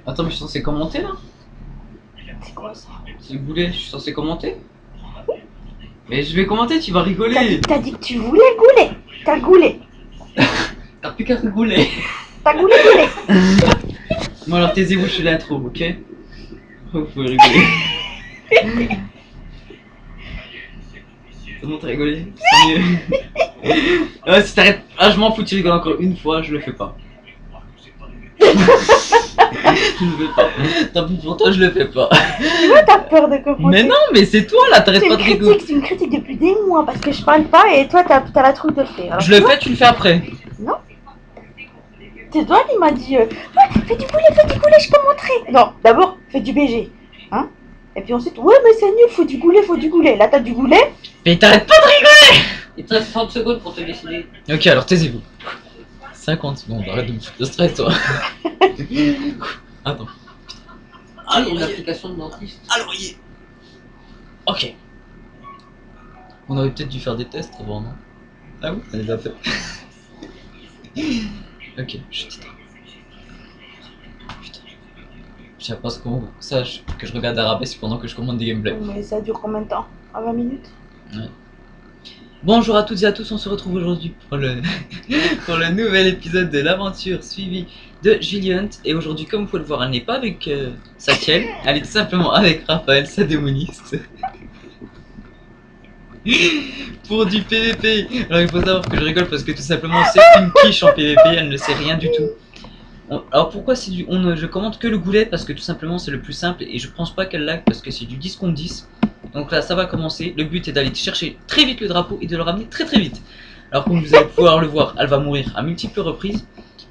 Attends, mais je suis censé commenter là? C'est quoi ça? C'est le boulet, je suis censé commenter? Mais je vais commenter, tu vas T'as dit, rigoler! t'as dit que tu voulais gouler. T'as goulé. T'as plus qu'à rigoler! T'as goulé. Bon, alors taisez-vous, je fais l'intro, ok? Vous pouvez rigoler. C'est bon, t'as rigolé? C'est mieux. Ouais, si t'arrêtes. Ah, je m'en fous, tu rigoles encore une fois, je le fais pas. Je le fais pas. Tant pis pour toi, je le fais pas. Tu vois, t'as peur de commenter. Mais non, mais c'est toi là, t'arrêtes pas de rigoler. C'est une critique depuis des mois parce que je parle pas et toi t'as la trouille de le faire. Alors, Je le fais, tu le fais après. Non. C'est toi qui m'as dit ouais, fais du goulet, je commenterai. Non, d'abord, fais du BG. Hein? Et puis ensuite, ouais, mais c'est nul, faut du goulet. Là, t'as du goulet. Mais t'arrêtes pas de rigoler! Il te reste 30 secondes pour te décider. Ok, alors taisez-vous. 50 secondes, arrête de me foutre de stress, toi. Attends. Ah, il y a une application de dentiste. Allons-y. Ok. On aurait peut-être dû faire des tests avant, non? Ah oui, on les a fait. Ok, chut. Putain. Je sais pas ce qu'on sache que je regarde Arabesque pendant que je commande des gameplays. Mais ça dure combien de temps? À 20 minutes? Bonjour à toutes et à tous, on se retrouve aujourd'hui pour le, pour le nouvel épisode de l'aventure suivie de Julie Hunt. Et aujourd'hui, comme vous pouvez le voir, elle n'est pas avec Satiel, elle est tout simplement avec Raphaël, sa démoniste. Pour du PVP. Alors il faut savoir que je rigole parce que tout simplement c'est une quiche en PVP, elle ne sait rien du tout. Alors pourquoi c'est du... je commente que le goulet parce que tout simplement c'est le plus simple et je pense pas qu'elle lag parce que c'est du 10 contre 10. Donc là ça va commencer, le but est d'aller chercher très vite le drapeau et de le ramener très très vite. Alors comme vous allez pouvoir le voir, elle va mourir à multiples reprises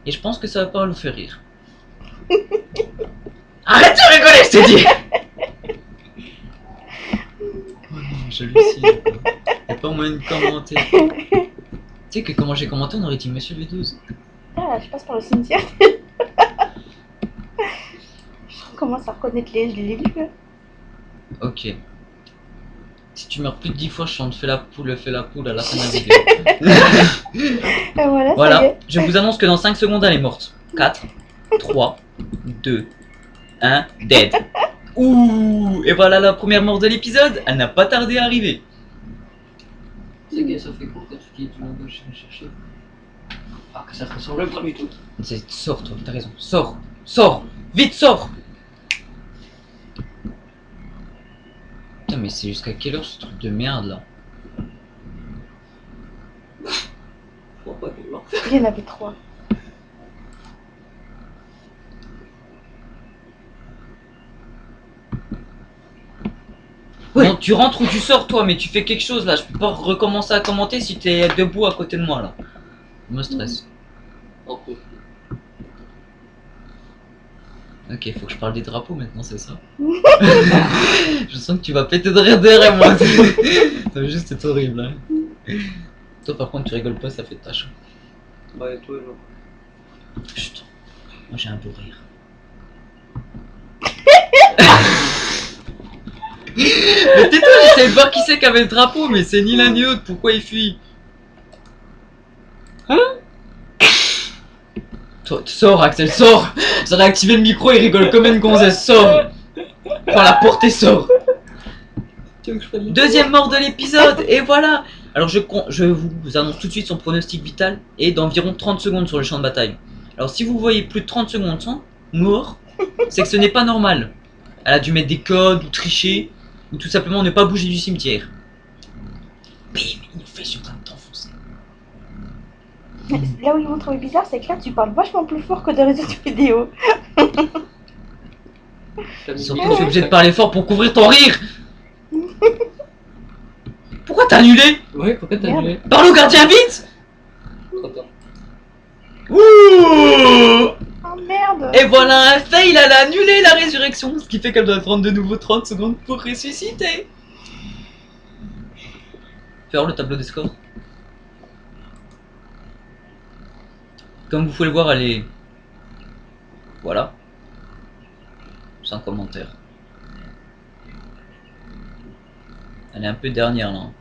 et je pense que ça va pas nous faire rire. Arrête de rigoler, je t'ai dit. Oh non, j'hallucine. Y'a pas moyen de commenter. Tu sais que comment j'ai commenté, on aurait dit Monsieur V12. Ah, je passe par le cimetière. Je commence à reconnaître les lieux. Ok. Si tu meurs plus de 10 fois, je chante fais la poule à la fin de la vidéo. Et voilà, ça y Voilà, est. je vous annonce que dans 5 secondes, elle est morte. 4, 3, 2, 1, dead. Ouh, et voilà la première mort de l'épisode. Elle n'a pas tardé à arriver. C'est que ça fait court que tu dis tout le monde doit chercher. Ah, que ça te ressemble pas du tout. Sors, toi, t'as raison. Sors, sors, vite, sors. Putain, mais c'est jusqu'à quelle heure ce truc de merde là? Faut pas qu'elle meure. Il y en avait 3. Ouais. Non, tu rentres ou tu sors toi, mais tu fais quelque chose là. Je peux pas recommencer à commenter si t'es debout à côté de moi là. Je me stresse. Ok. Ok, faut que je parle des drapeaux maintenant, c'est ça? Je sens que tu vas péter de rire derrière moi. Ça va juste c'est horrible. Hein. Toi par contre tu rigoles pas, ça fait tâche. Bah, et toi, genre. Chut. Moi j'ai un beau rire. Mais tais-toi, j'essaie de voir qui c'est qui avait le drapeau, mais c'est ni l'un ni l'autre, pourquoi il fuit? Hein? Toi, sors Axel, sors! J'ai réactivé le micro, il rigole comme une gonzesse, sors! Prends la porte et sors! Tu veux que je prenne le Deuxième mort de l'épisode, et voilà! Alors je vous annonce tout de suite son pronostic vital est d'environ 30 secondes sur le champ de bataille. Alors si vous voyez plus de 30 secondes sans mort, c'est que ce n'est pas normal. Elle a dû mettre des codes ou tricher, ou tout simplement ne pas bouger du cimetière. Bim, une flèche en train de t'enfoncer. Là où ils m'ont trouvé bizarre, c'est que là tu parles vachement plus fort que dans les autres vidéos. Surtout que je suis obligé de parler fort pour couvrir ton rire. Pourquoi t'as annulé? Ouais, pourquoi t'as Merde. annulé? Parle au gardien vite. Trop tard. Ouh. Oh merde. Et voilà un fail, elle a annulé la résurrection, ce qui fait qu'elle doit prendre de nouveau 30 secondes pour ressusciter. Fais voir le tableau des scores. Comme vous pouvez le voir, elle est... Voilà. Sans commentaire. Elle est un peu dernière là.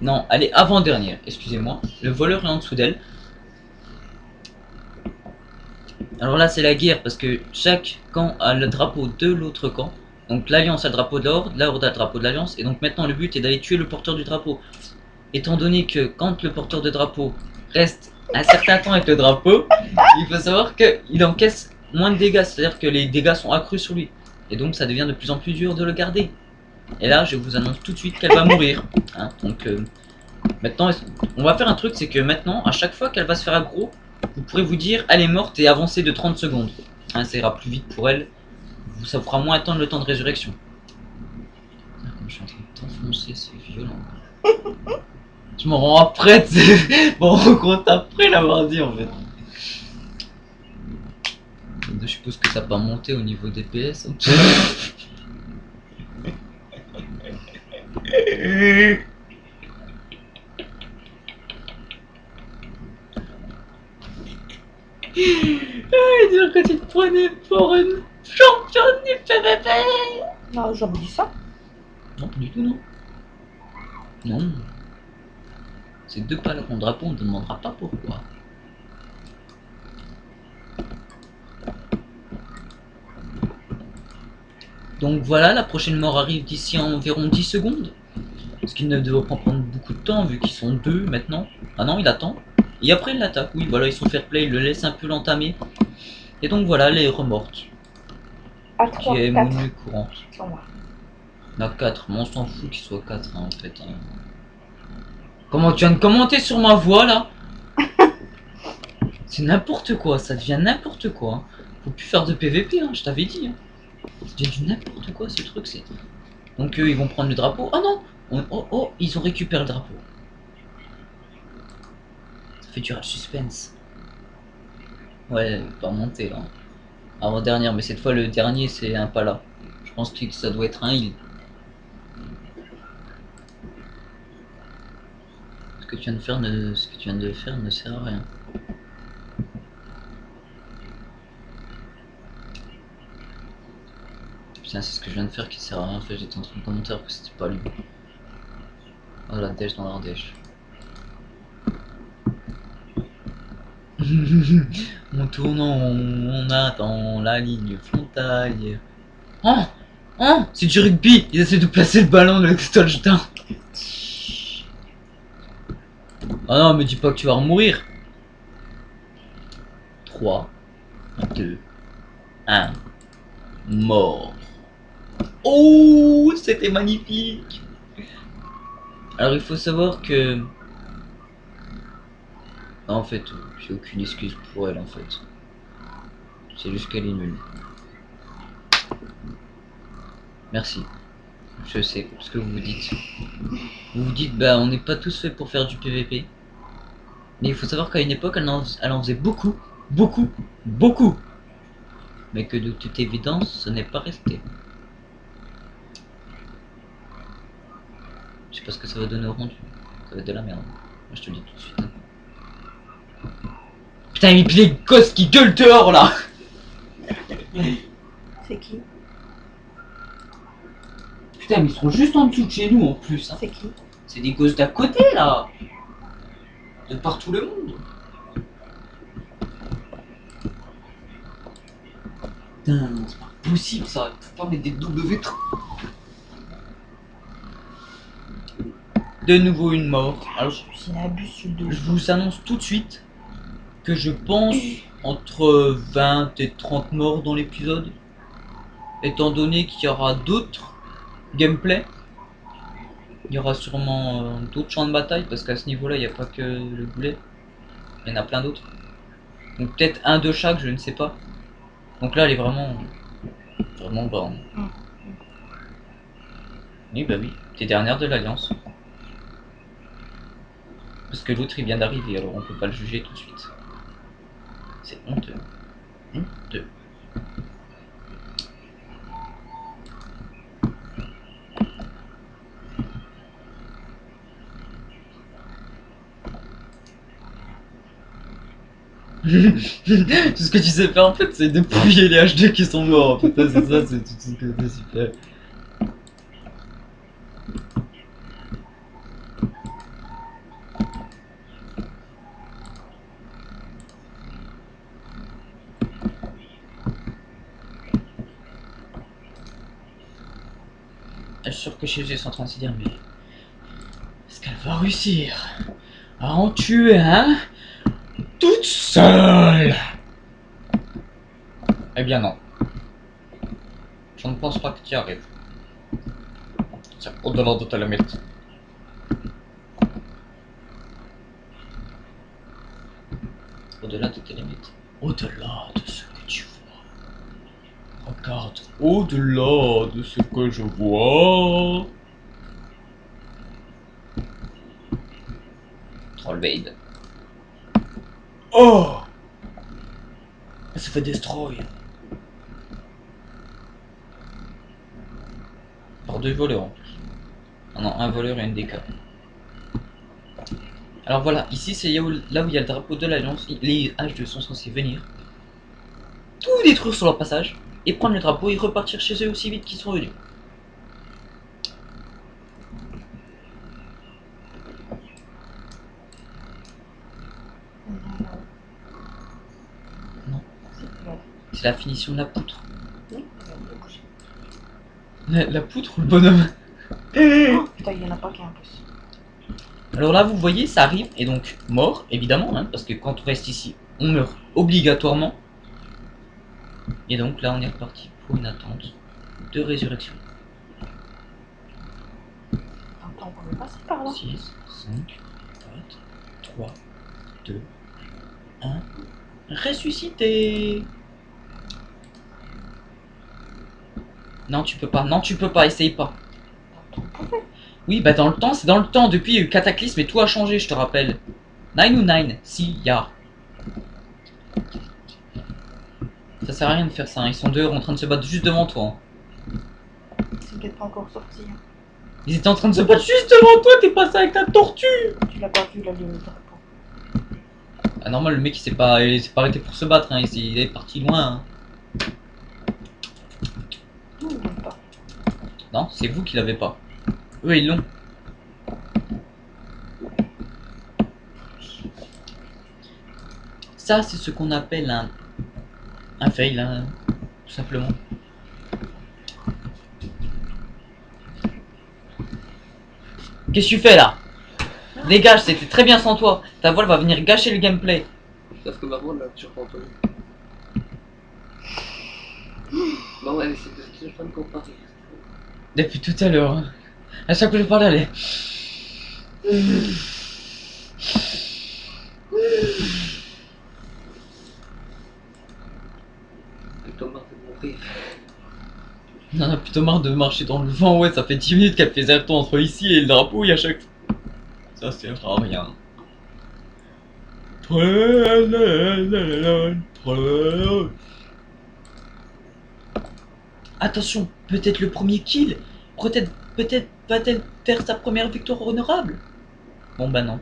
Non, elle est avant-dernière, excusez-moi. Le voleur est en dessous d'elle. Alors là, c'est la guerre parce que chaque camp a le drapeau de l'autre camp. Donc l'Alliance a le drapeau de l'Horde a le drapeau de l'Alliance. Et donc maintenant, le but est d'aller tuer le porteur du drapeau. Étant donné que quand le porteur de drapeau reste un certain temps avec le drapeau, il faut savoir qu'il encaisse moins de dégâts. C'est-à-dire que les dégâts sont accrus sur lui. Et donc ça devient de plus en plus dur de le garder. Et là, je vous annonce tout de suite qu'elle va mourir. Hein, donc maintenant, on va faire un truc, c'est que maintenant, à chaque fois qu'elle va se faire aggro, vous pourrez vous dire, elle est morte et avancer de 30 secondes. Hein, ça ira plus vite pour elle. Ça vous fera moins attendre le temps de résurrection. Ah, comme je suis en train de t'enfoncer, c'est violent. Je m'en rends après, je m'en rends compte après l'avoir dit en fait. Je suppose que ça n'a pas monté au niveau des PS. Hein. Dire que tu te prenais pour une championne du PVP. Non, j'en dis ça. Non, pas du tout, non. Non. C'est deux pales contre drapeau, on ne te demandera pas pourquoi. Donc voilà, la prochaine mort arrive d'ici environ 10 secondes. Ce qui ne devrait pas prendre beaucoup de temps vu qu'ils sont deux maintenant. Ah non, il attend. Et après il l'attaque, oui, voilà, ils sont fair play, ils le laissent un peu l'entamer. Et donc voilà, les remortes. À Qui 3, est 4. monnaie courante. Sur moi. La 4, mais on s'en fout qu'il soit 4 hein, en fait. Hein. Comment tu viens de commenter sur ma voix là? C'est n'importe quoi, ça devient n'importe quoi. Hein. Faut plus faire de PVP, hein, je t'avais dit. Hein. Ça devient du n'importe quoi ce truc. C'est. Donc eux ils vont prendre le drapeau. Oh non oh, ils ont récupéré le drapeau. Ça fait durer le suspense. Ouais, pas monter là. Avant dernière, mais cette fois le dernier c'est un pala. Je pense que ça doit être un heal. Ce que tu viens de faire ne sert à rien. Putain, c'est ce que je viens de faire qui sert à rien. En fait, j'étais en train de commenter alors que c'était pas lui. Oh la dèche dans l'ardèche. On tourne, on attend la ligne frontale. Oh oh, c'est du rugby. Ils essaient de placer le ballon, le touchdown. Oh non, me dis pas que tu vas mourir. 3, 2, 1. Mort. Oh, c'était magnifique. Alors il faut savoir que... En fait, j'ai aucune excuse pour elle en fait. C'est juste qu'elle est nulle. Merci. Je sais ce que vous vous dites. Vous vous dites, bah on n'est pas tous faits pour faire du PVP. Mais il faut savoir qu'à une époque, elle en faisait beaucoup, beaucoup, beaucoup. Mais que de toute évidence, ce n'est pas resté. Je sais pas ce que ça va donner au rendu. Ça va être de la merde. Moi je te le dis tout de suite. Hein. Putain, il y a les gosses qui gueulent dehors là. C'est qui? Putain, mais ils sont juste en dessous de chez nous en plus. Hein. C'est qui? C'est des gosses d'à côté là. De partout le monde. Putain, c'est pas possible ça. Faut pas mettre des W. De nouveau une mort. Alors, C'est un abus sur le dos. je vous annonce tout de suite que je pense entre 20 et 30 morts dans l'épisode. Étant donné qu'il y aura d'autres gameplay. Il y aura sûrement d'autres champs de bataille parce qu'à ce niveau-là, il n'y a pas que le boulet. Il y en a plein d'autres. Donc peut-être un de chaque, je ne sais pas. Donc là, elle est vraiment grande. Oui, bah oui. T'es dernière de l'Alliance. Parce que l'autre, il vient d'arriver, alors on peut pas le juger tout de suite. C'est honteux. Honteux. Tout ce que tu sais faire en fait, c'est de dépouiller les HD qui sont morts. Putain, c'est ça, c'est tout ce que tu sais faire. Je suis sûr que chez eux ils sont en train de se dire, mais est-ce qu'elle va réussir à en tuer un toute seule? Eh bien non. Je ne pense pas que tu y arrives. C'est au-delà de ta limite. Au-delà de tes limites. Au-delà de ce que tu vois. Regarde, au-delà de ce que je vois. Trollbait. Oh! Elle se fait destroy. Par 2 voleurs en plus. Ah non, un voleur et une DK. Alors voilà, ici c'est là où il y a le drapeau de l'Alliance. Les H2 sont censés venir tout détruire sur leur passage et prendre le drapeau et repartir chez eux aussi vite qu'ils sont venus. Non, c'est la finition de la poutre. La poutre ou le bonhomme? Oh, putain, il y en a pas qu'un en plus. Alors là, vous voyez, ça arrive, et donc mort, évidemment, hein, parce que quand on reste ici, on meurt obligatoirement. Et donc là, on est reparti pour une attente de résurrection. Attends, on peut passer par là. 6, 5, 4, 3, 2, 1. Ressuscité! Non, tu peux pas, essaye pas. Oui, bah dans le temps, c'est dans le temps. Depuis, il y a eu Cataclysme et tout a changé, je te rappelle. 9 ou 9? Si, ya. Ça sert à rien de faire ça, hein. Ils sont dehors en train de se battre juste devant toi. C'est peut-être pas encore sorti. Hein. Ils étaient en train de se battre juste devant toi, t'es passé avec ta tortue! Tu l'as pas vu la limite. Ah, normal, le mec il s'est pas arrêté pour se battre, hein. Il est parti loin. Hein. Non, il l'aime pas. Non, c'est vous qui l'avez pas. Eux ils l'ont. Ça, c'est ce qu'on appelle un fail, hein, tout simplement. Qu'est-ce que tu fais là? Dégage, c'était très bien sans toi. Ta voix va venir gâcher le gameplay. Sauf que ma voix là, toujours pas entendu. Bon, ouais, c'est parce que je viens de comparer. Depuis tout à l'heure. Hein. À chaque fois que je parle, elle est... Plutôt marre de mourir. On a plutôt marre de marcher dans le vent, ouais, ça fait 10 minutes qu'elle fait un tour entre ici et le drapeau, et à chaque fois. Ça sert à rien. Attention, peut-être le premier kill. Peut-être va-t-elle faire sa première victoire honorable. Bon bah non.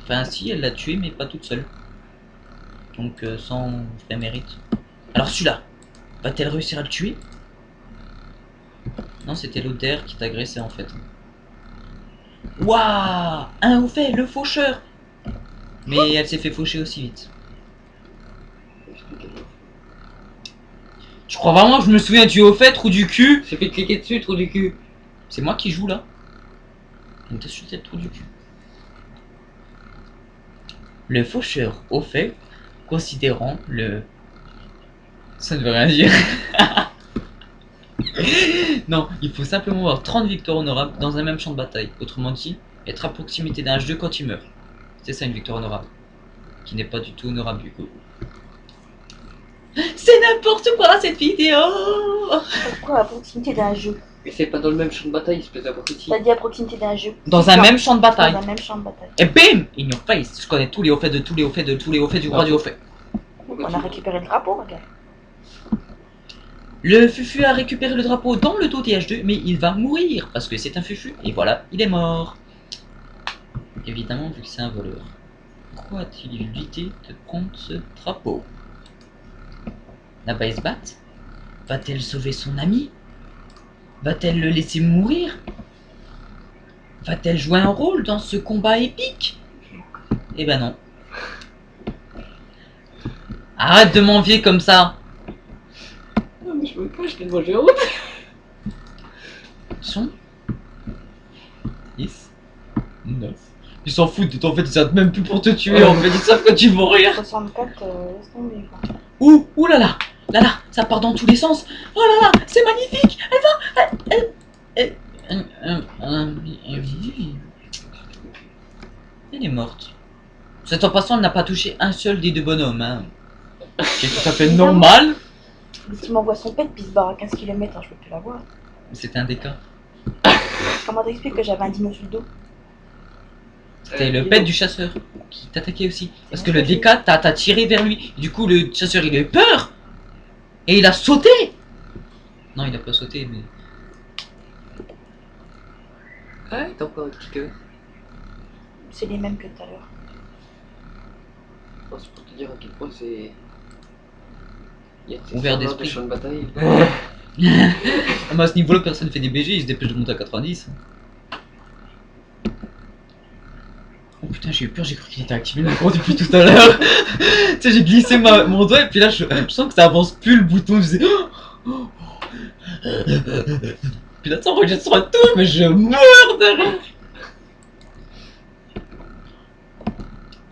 Enfin si, elle l'a tué, mais pas toute seule. Donc sans vrai mérite. Alors celui-là, va-t-elle réussir à le tuer? Non, c'était l'autre derrière qui t'agressait en fait. Waouh! Un au fait, le faucheur! Mais elle s'est fait faucher aussi vite. Je crois vraiment que je me souviens du au fait, trou du cul. J'ai fait cliquer dessus, trou du cul. C'est moi qui joue là. On t'a su trou du cul. Le faucheur au fait, considérant le... Ça ne veut rien dire. Non, il faut simplement avoir 30 victoires honorables dans un même champ de bataille. Autrement dit, être à proximité d'un jeu quand il meurt. C'est ça une victoire honorable. Qui n'est pas du tout honorable du coup. C'est n'importe quoi cette vidéo! Pourquoi à proximité d'un jeu? Mais c'est pas dans le même champ de bataille, espèce d'abruti. T'as dit à proximité d'un jeu. Dans un même champ de bataille. Dans un même champ de bataille. Et bim! In your face! Je connais tous les hauts faits de tous les hauts faits de tous les hauts faits du roi du haut fait. On a récupéré le drapeau, regarde. Le Fufu a récupéré le drapeau dans le dos des H2, mais il va mourir parce que c'est un Fufu. Et voilà, il est mort. Évidemment, vu que c'est un voleur. Pourquoi a-t-il évité de prendre ce drapeau? Là-bas, ils se battent. Va-t-elle sauver son ami? Va-t-elle le laisser mourir? Va-t-elle jouer un rôle dans ce combat épique? Eh ben non. Arrête de m'envier comme ça. Non mais je me cache tellement j'ai honte. Attention, 10, 9. Ils s'en foutent de toi, en fait, ils savent même plus pour te tuer, en fait, ils savent que tu vas mourir. 64, laisse tomber quoi. Ouh là là, ça part dans tous les sens. Oh là là, c'est magnifique. Elle est morte. Cette façon, elle n'a pas touché un seul des deux bonhommes. Hein. C'est tout à fait normal. Il m'envoie son pet puis il se barre à 15 km, hein, je peux plus la voir. C'était un des cas. Comment t'expliques que j'avais un dino sur le dos? C'était le pet du chasseur qui t'attaquait aussi. Parce que le DK t'a tiré vers lui. Du coup, le chasseur il a eu peur. Et il a sauté. Non, il a pas sauté, mais. Ah, t'as encore un kicker. C'est les mêmes que tout à l'heure. Oh, c'est pour te dire à quel point c'est. Il y a Ouvert des d'esprit. champs de bataille. Ah, mais à ce niveau-là, personne fait des BG, il se dépêche de monter à 90. Oh putain, j'ai eu peur, j'ai cru qu'il était activé le micro depuis tout à l'heure. Tu sais, j'ai glissé mon doigt et puis là, je sens que ça avance plus le bouton. Je disais. Puis là, ça enregistre tout, mais je meurs de rire.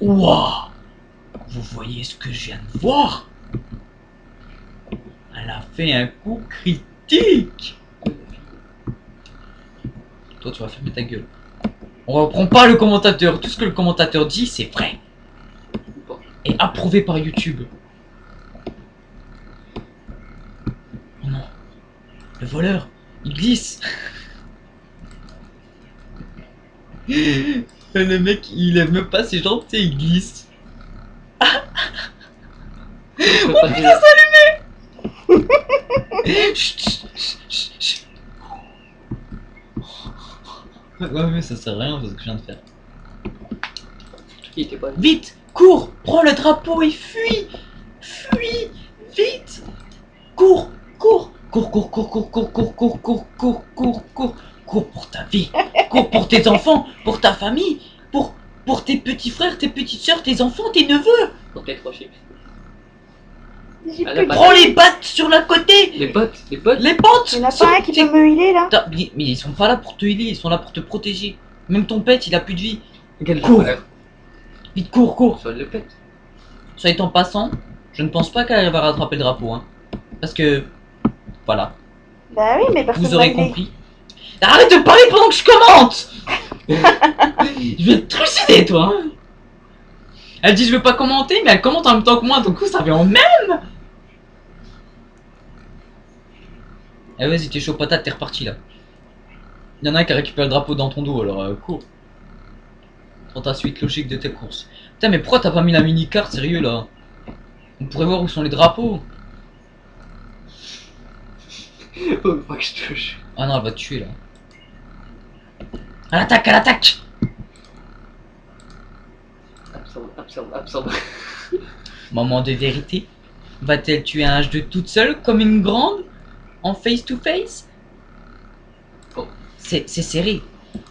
Wouah! Vous voyez ce que je viens de voir? Elle a fait un coup critique. Toi, tu vas fermer ta gueule. On reprend pas le commentateur. Tout ce que le commentateur dit, c'est vrai. Et approuvé par YouTube. Oh non. Le voleur, il glisse. Le mec, il lève même pas ses jambes, tu sais, il glisse. Oh putain, Chut, chut, chut, chut. Ouais, mais ça sert à rien parce que je viens de faire. il était pas. Vite, cours, prends le drapeau et fuis. Fuis, vite. Cours, cours. Cours, cours, cours, cours, cours, cours, cours, cours, cours, cours, cours. Cours pour ta vie. Cours pour tes enfants, pour ta famille, pour tes petits frères, tes petites soeurs, tes enfants, tes neveux. Donc les 3 chips. J'ai Ah, plus la de- Prends les battes sur la côté. Les bottes, les bottes. Les pentes. Il y en a pas un qui peut me healer là? Mais ils sont pas là pour te healer, ils sont là pour te protéger. Même ton pet, il a plus de vie. Quel Cours. frère. Vite, cours, cours. Soit le pète. Soit étant passant, je ne pense pas qu'elle va rattraper le drapeau. Hein. Parce que, voilà, Bah oui, mais personne vous va aurez healer. compris. Arrête de parler pendant que je commente. Je vais te trucider, toi. Hein. Elle dit je veux pas commenter, mais elle commente en même temps que moi, donc ça fait en même. Eh vas-y, t'es chaud patate, t'es reparti là. Il y en a un qui a récupéré le drapeau dans ton dos, alors cours. Dans ta suite logique de tes courses. Putain, mais pourquoi t'as pas mis la mini-carte, sérieux là? On pourrait voir où sont les drapeaux. Faut pas que je touche. Ah non, elle va te tuer là. À l'attaque, à l'attaque! Absurde, absurde, absurde. Moment de vérité. Va-t-elle tuer un H2 toute seule comme une grande? En face to face? Oh. C'est serré.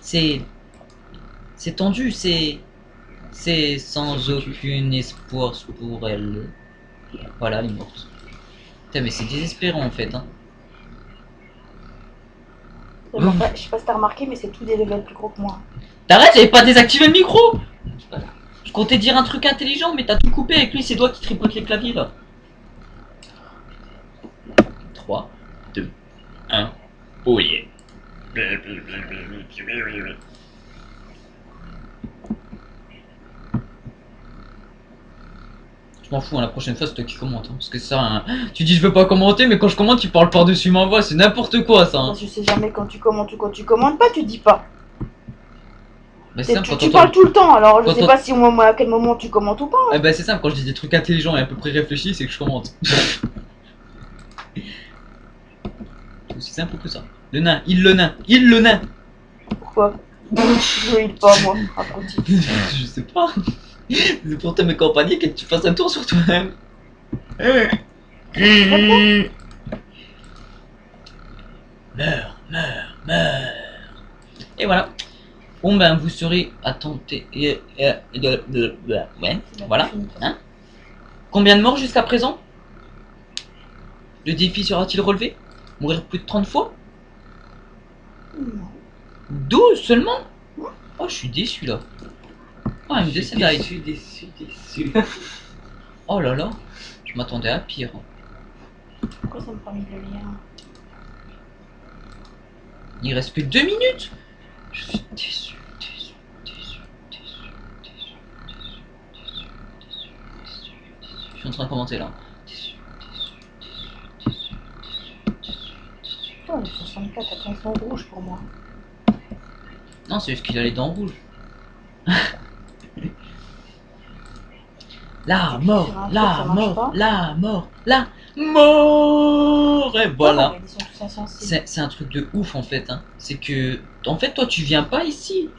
C'est tendu, c'est sans aucun espoir pour elle. Voilà, elle est morte. Putain, mais c'est désespérant en fait. Hein. Je sais pas si t'as remarqué, mais c'est tous des levels plus gros que moi. T'arrêtes, j'avais pas désactivé le micro! Je comptais dire un truc intelligent, mais t'as tout coupé avec lui, c'est toi qui tripote les claviers là. 3, 2, 1. Oh yeah. Je m'en fous, hein, la prochaine fois c'est toi qui commente. Hein, parce que ça, hein, tu dis je veux pas commenter, mais quand je commente, tu parles par-dessus ma voix, c'est n'importe quoi ça. Hein. Parce que je sais jamais quand tu commentes ou quand tu commandes pas, tu dis pas. Bah, c'est simple, Tu, quand tu t'entends- parles tout le temps, alors je quand sais on- pas si au moment, à quel moment tu commentes ou pas. Hein. Eh ben c'est simple, quand je dis des trucs intelligents et à peu près réfléchis, c'est que je commente. C'est aussi simple que ça. Le nain, le nain. Pourquoi? Je heal pas moi, apprenti. Je sais pas. C'est pour te m'accompagner et que tu fasses un tour sur toi-même. Meurs. Et voilà. Bon ben vous serez attentés. Ouais, voilà. Hein? Combien de morts jusqu'à présent? Le défi sera-t-il relevé? Mourir plus de 30 fois? Non. 12 seulement? Oh, je suis déçu là. Oh, il me Je suis décède. déçu. Oh là là, je m'attendais à pire. Pourquoi ça me permet de le lire? Il reste que 2 minutes. Je suis déçu, déçu, déçu, déçu, déçu, déçu, déçu, déçu, déçu, déçu. Je suis en train de commenter là. Déçu, déçu, déçu, déçu, déçu, déçu. Oh, le 64, attends, ils sont rouges pour moi. Non, c'est juste qu'il a les dents rouges. La mort, Sur un la truc, ça marche mort, pas. la mort, la mort. Et voilà. Oh, ils sont tous insensibles. C'est un truc de ouf en fait. Hein. C'est que, en fait, toi, tu viens pas ici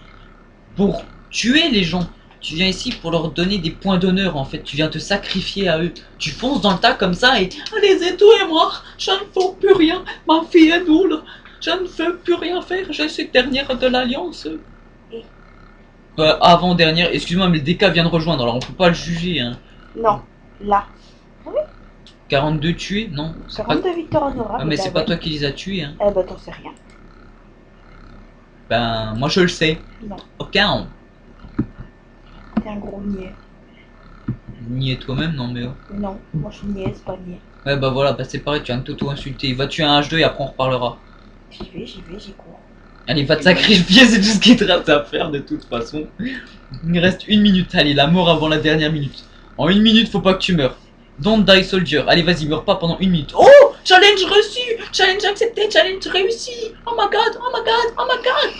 pour tuer les gens. Tu viens ici pour leur donner des points d'honneur en fait. Tu viens te sacrifier à eux. Tu fonces dans le tas comme ça et allez, tout est mort. Je ne fais plus rien. Ma fille est nulle. Je ne veux plus rien faire. Je suis dernière de l'alliance. Et Avant-dernière. Excuse-moi, mais le DK vient de rejoindre. Alors on peut pas le juger. Hein. non, là. 42 tués. Non. C'est pas... 42 victoires honorables. Ah, mais bah c'est pas ouais. toi qui les as tués. Hein. Eh bah, t'en sais rien. Ben, moi je le sais. Non, Ok. Hein. t'es un gros niais. Niais toi-même, non mais... Non, moi je suis niaise, pas niais. Ouais bah voilà, bah c'est pareil, tu viens de t'auto-insulter. Va tuer un H2 et après on reparlera. J'y vais, j'y cours. Allez, va te sacrifier, c'est tout ce qu'il te reste à faire de toute façon. Il reste 1 minute, allez, la mort avant la dernière minute. En 1 minute, faut pas que tu meurs. Don't die soldier. Allez, vas-y, meurs pas pendant 1 minute. Oh, challenge reçu, challenge accepté, challenge réussi. Oh my god, oh my god, oh my god.